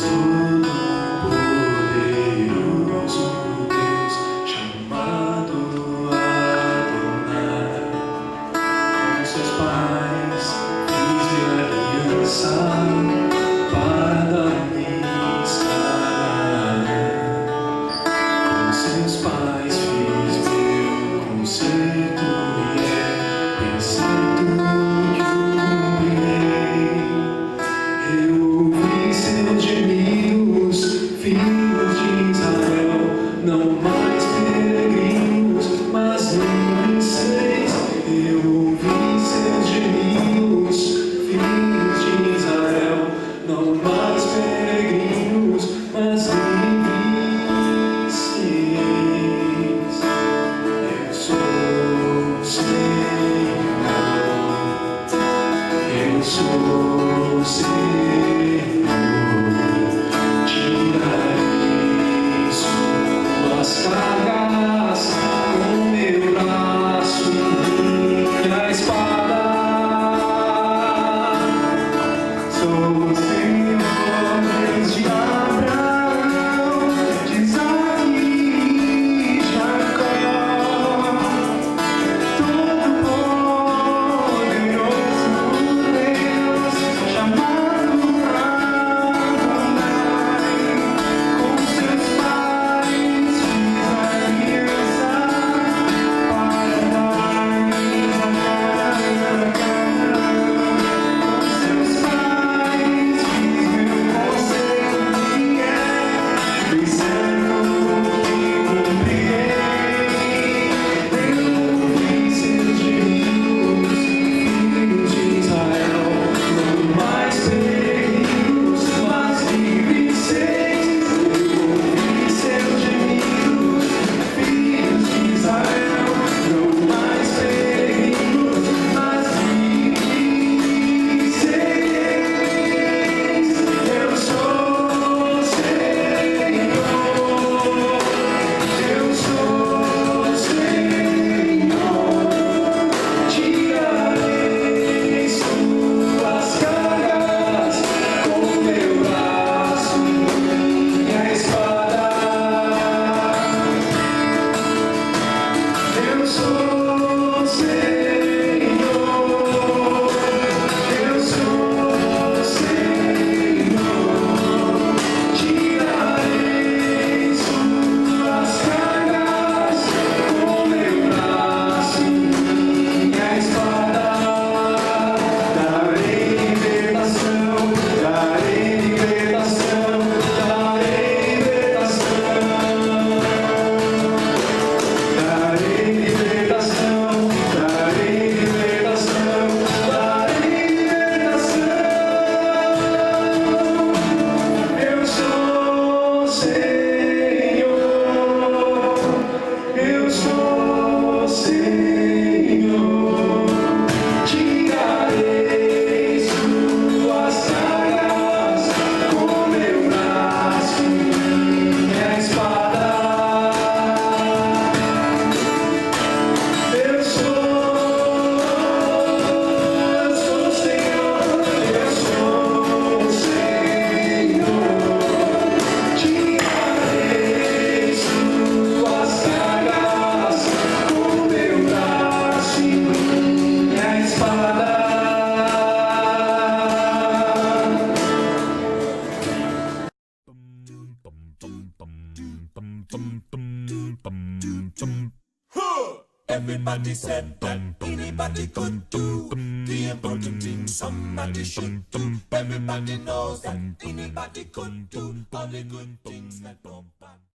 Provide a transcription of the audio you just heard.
Todo-Poderoso Deus, chamado Adonai, com seus pais fiz aliança para dar-lhes Canaã. Com seus pais fiz meu concerto e preceito que cumprirei. Eu ouvi seus gemidos, filhos de Israel, não mais peregrinos, mas livres. Eu ouvi seus gemidos, filhos de Israel, não mais peregrinos, mas livres. Eu sou o Senhor, eu sou o Senhor. Tirarei suas cargas com meu braço e minha espada. Sou o Senhor, Deus de Abraão, de Isaque e Jacó. Todo-Poderoso Deus, chamado Adonai, com seus pais fiz aliança para dar-lhes a Canaã. Com seus pais fiz meu concerto e preceito que cumprirei. Eu ouvi seus gemidos, filhos de Israel, não mais peregrinos, mas livres. Eu ouvi seus gemidos, filhos de Israel, não mais peregrinos, mas livres. Eu sou o Senhor, eu sou o Senhor. Tirarei suas cargas com meu braço e minha espada. Eu sou o Senhor, eu sou o Senhor. Tirarei suas cargas com meu braço e minha espada. Darei libertação, darei libertação, darei libertação. Darei libertação, darei libertação, darei libertação. Eu sou o Senhor, eu sou o Senhor. Tirarei suas cargas com meu braço e minha espada. Eu sou o Senhor, eu sou o Senhor. Tirarei suas cargas com meu braço e minha espada. Everybody said that anybody could do the important thing somebody should do. Everybody knows that anybody could do all the good things that